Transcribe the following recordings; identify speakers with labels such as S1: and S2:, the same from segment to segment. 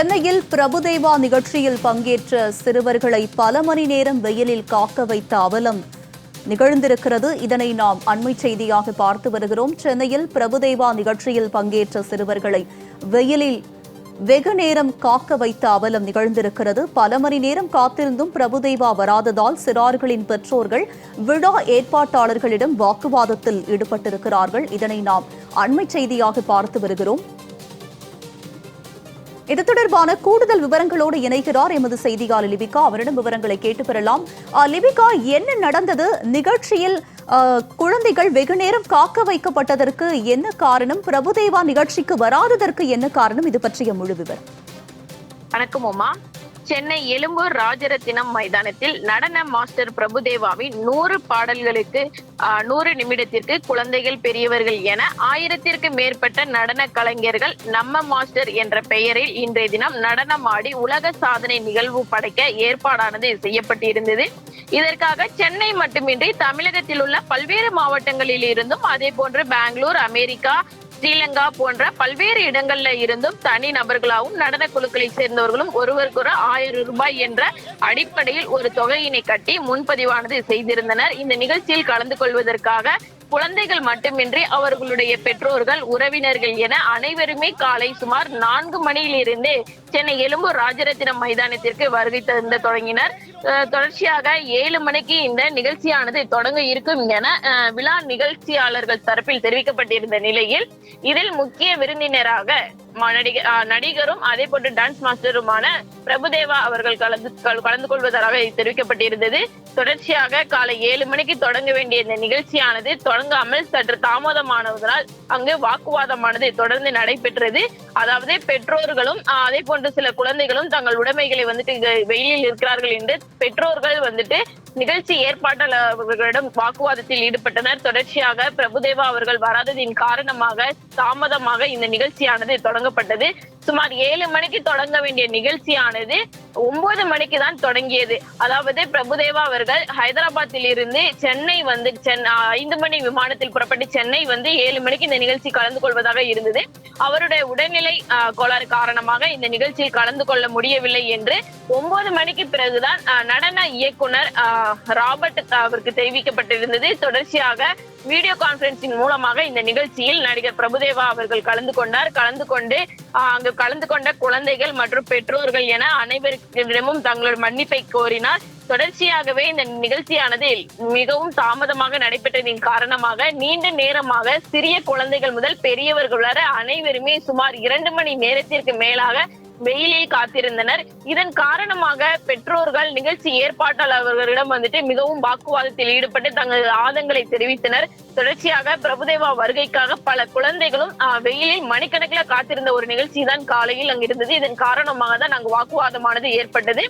S1: சென்னையில் பிரபுதேவா நிகழ்ச்சியில் பங்கேற்ற சிறுவர்களை பல மணி நேரம் வெயிலில் காக்க வைத்த அவலம் நிகழ்ந்திருக்கிறது. இதனை நாம் அண்மை செய்தியாக பார்த்து வருகிறோம். சென்னையில் பிரபுதேவா நிகழ்ச்சியில் பங்கேற்ற சிறுவர்களை வெயிலில் வெகு நேரம் காக்க வைத்த அவலம் நிகழ்ந்திருக்கிறது. பல மணி நேரம் காத்திருந்தும் பிரபுதேவா வராததால் சிறார்களின் பெற்றோர்கள் விழா ஏற்பாட்டாளர்களிடம் வாக்குவாதத்தில் ஈடுபட்டிருக்கிறார்கள். இதனை நாம் அண்மை செய்தியாக பார்த்து வருகிறோம். இது தொடர்பான கூடுதல் விவரங்களோடு இணைகிறார் எமது செய்தியாளர் லிபிகா. அவரிடம் விவரங்களை கேட்டு பெறலாம். லிபிகா, என்ன நடந்தது? நிகழ்ச்சியில் குழந்தைகள் வெகு நேரம் காக்க வைக்கப்பட்டதற்கு என்ன காரணம்? பிரபுதேவா நிகழ்ச்சிக்கு வராததற்கு என்ன காரணம்? இது பற்றிய முழு விவரம்.
S2: வணக்கம் உமா. சென்னை எழும்பூர் ராஜரத்தினம் மைதானத்தில் நடன மாஸ்டர் பிரபுதேவாவின் 100 பாடல்களுக்கு 100 நிமிடத்திற்கு குழந்தைகள் பெரியவர்கள் என 1000ற்கு மேற்பட்ட நடன கலைஞர்கள் நம்ம மாஸ்டர் என்ற பெயரில் இன்றைய தினம் நடனமாடி உலக சாதனை நிகழ்வு படைக்க ஏற்பாடானது செய்யப்பட்டிருந்தது. இதற்காக சென்னை மட்டுமின்றி தமிழகத்தில் உள்ள பல்வேறு மாவட்டங்களில் இருந்தும் அதே போன்று பெங்களூர், அமெரிக்கா, ஸ்ரீலங்கா போன்ற பல்வேறு இடங்கள்ல இருந்தும் தனி நபர்களாகவும் நடன குழுக்களை சேர்ந்தவர்களும் ஒருவருக்கு 1000 ரூபாய் என்ற அடிப்படையில் ஒரு தொகையினை கட்டி முன்பதிவானது செய்திருந்தனர். இந்த நிகழ்ச்சியில் கலந்து கொள்வதற்காக குழந்தைகள் மட்டுமின்றி அவர்களுடைய பெற்றோர்கள், உறவினர்கள் என அனைவருமே காலை சுமார் 4 மணியிலிருந்து சென்னை எழும்பூர் ராஜரத்தினம் மைதானத்திற்கு வருகை தந்து தொடங்கினர். தொடர்ச்சியாக 7 மணிக்கு இந்த நிகழ்ச்சியானது தொடங்க இருக்கும் என விழா நிகழ்ச்சியாளர்கள் தரப்பில் தெரிவிக்கப்பட்டிருந்த நிலையில் இதில் முக்கிய விருந்தினராக நடிகரும் அதே போன்று டான்ஸ் மாஸ்டருமான பிரபுதேவா அவர்கள் கலந்து கொள்வதாக தெரிவிக்கப்பட்டிருந்தது. தொடர்ச்சியாக காலை 7 மணிக்கு தொடங்க வேண்டிய இந்த நிகழ்ச்சியானது தொடங்காமல் சற்று தாமதமானதால் அங்கு வாக்குவாதமானது தொடர்ந்து நடைபெற்றது. அதாவது பெற்றோர்களும் அதே போன்று சில குழந்தைகளும் தங்கள் உடைமைகளை வெயிலில் இருக்கிறார்கள் என்று பெற்றோர்கள் நிகழ்ச்சி ஏற்பாட்டாளர்களிடம் வாக்குவாதத்தில் ஈடுபட்டனர். தொடர்ச்சியாக பிரபுதேவா அவர்கள் வராததின் காரணமாக தாமதமாக இந்த நிகழ்ச்சியானது தொடங்கப்பட்டது. சுமார் 7 மணிக்கு தொடங்க வேண்டிய நிகழ்ச்சியானது 9 மணிக்கு தான் தொடங்கியது. அதாவது பிரபுதேவா அவர்கள் ஹைதராபாத்தில் இருந்து சென்னை 5 மணி விமானத்தில் புறப்பட்டு சென்னை 7 மணிக்கு இந்த நிகழ்ச்சி கலந்து கொள்வதாக இருந்தது. அவருடைய உடல்நிலை கோளாறு காரணமாக இந்த நிகழ்ச்சியில் கலந்து கொள்ள முடியவில்லை என்று 9 மணிக்கு பிறகுதான் நடன இயக்குனர் ராபர்ட் அவருக்கு தெரிவிக்கப்பட்டிருந்தது. தொடர்ச்சியாக வீடியோ கான்பரன்சிங் மூலமாக இந்த நிகழ்ச்சியில் நடிகர் பிரபுதேவா அவர்கள் கலந்து கொண்டு அங்கு கலந்து கொண்ட குழந்தைகள் மற்றும் பெற்றோர்கள் என அனைவரிடமும் தங்களோட மன்னிப்பை கோரினார். தொடர்ச்சியாகவே இந்த நிகழ்ச்சியானது மிகவும் தாமதமாக நடைபெற்றதின் காரணமாக நீண்ட நேரமாக சிறிய குழந்தைகள் முதல் பெரியவர்கள் வரை அனைவருமே சுமார் 2 மணி நேரத்திற்கு மேலாக வெயிலில் காத்திருந்தனர். இதன் காரணமாக பெற்றோர்கள் நிகழ்ச்சி ஏற்பாட்டாளர்களிடம் மிகவும் வாக்குவாதத்தில் ஈடுபட்டு தங்கள் ஆதங்களை தெரிவித்தனர். தொடர்ச்சியாக பிரபுதேவா வருகைக்காக பல குழந்தைகளும் வெயிலில் மணிக்கணக்கில் காத்திருந்த ஒரு நிகழ்ச்சி தான் காலையில் அங்கு இருந்தது. இதன் காரணமாக தான் அங்கு வாக்குவாதமானது ஏற்பட்டது.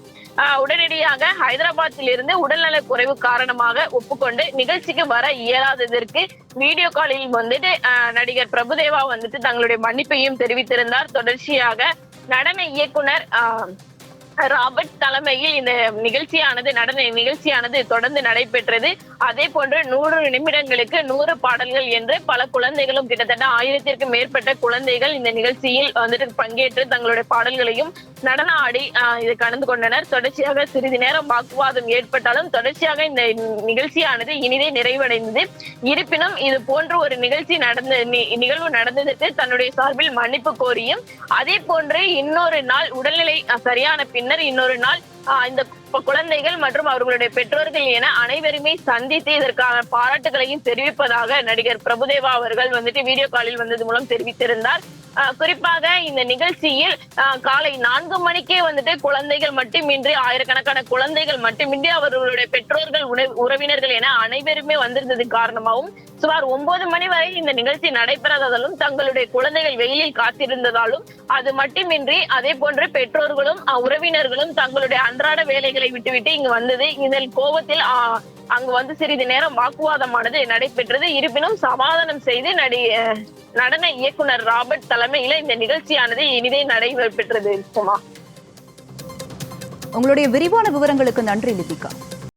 S2: உடனடியாக ஹைதராபாத்தில் இருந்து உடல்நல குறைவு காரணமாக ஒப்புக்கொண்டு நிகழ்ச்சிக்கு வர இயலாததற்கு வீடியோ காலில் நடிகர் பிரபுதேவா தங்களுடைய மன்னிப்பையும் தெரிவித்திருந்தார். தொடர்ச்சியாக நடன இயக்குனர் ராபர்ட் தலைமையில் இந்த நடன நிகழ்ச்சியானது தொடர்ந்து நடைபெற்றது. அதே போன்று 100 நிமிடங்களுக்கு 100 பாடல்கள் என்று பல குழந்தைகளும் கிட்டத்தட்ட 1000ற்கு மேற்பட்ட குழந்தைகள் இந்த நிகழ்ச்சியில் பங்கேற்று தங்களுடைய பாடல்களையும் நடன ஆடி இதை கலந்து கொண்டனர். தொடர்ச்சியாக சிறிது நேரம் வாக்குவாதம் ஏற்பட்டாலும் தொடர்ச்சியாக இந்த நிகழ்ச்சியானது இனிதே நிறைவடைந்தது. இருப்பினும் இது போன்ற ஒரு நிகழ்வு நடந்ததற்கு தன்னுடைய சார்பில் மன்னிப்பு கோரியும் அதே போன்று இன்னொரு நாள் உடல்நிலை சரியான பின்னர் இன்னொரு நாள் இந்த குழந்தைகள் மற்றும் அவர்களுடைய பெற்றோர்கள் என அனைவருமே சந்தித்து இதற்கான பாராட்டுகளையும் தெரிவிப்பதாக நடிகர் பிரபுதேவா அவர்கள் வீடியோ காலில் வந்தது மூலம் தெரிவித்திருந்தார். குறிப்பாக இந்த நிகழ்ச்சியில் காலை 4 மணிக்கே குழந்தைகள் மட்டுமின்றி ஆயிரக்கணக்கான குழந்தைகள் மட்டுமின்றி அவர்களுடைய பெற்றோர்கள், உறவினர்கள் என அனைவருமே வந்திருந்தது காரணமாகவும் சுமார் 9 மணி வரை இந்த நிகழ்ச்சி நடைபெறாததாலும் தங்களுடைய குழந்தைகள் வெயிலில் காத்திருந்ததாலும் அது மட்டுமின்றி அதே போன்று பெற்றோர்களும் உறவினர்களும் தங்களுடைய அன்றாட வேலைகளை விட்டுவிட்டு இங்கு வந்தது. இதன் கோபத்தில் அங்கு சிறிது நேரம் வாக்குவாதமானது நடைபெற்றது. இருப்பினும் சமாதானம் செய்து நடன இயக்குனர் ராபர்ட் தலைமையில இந்த நிகழ்ச்சியானது இனிதே நடைபெற்றது.
S1: உங்களுடைய விரிவான விவரங்களுக்கு நன்றி லிபிகா.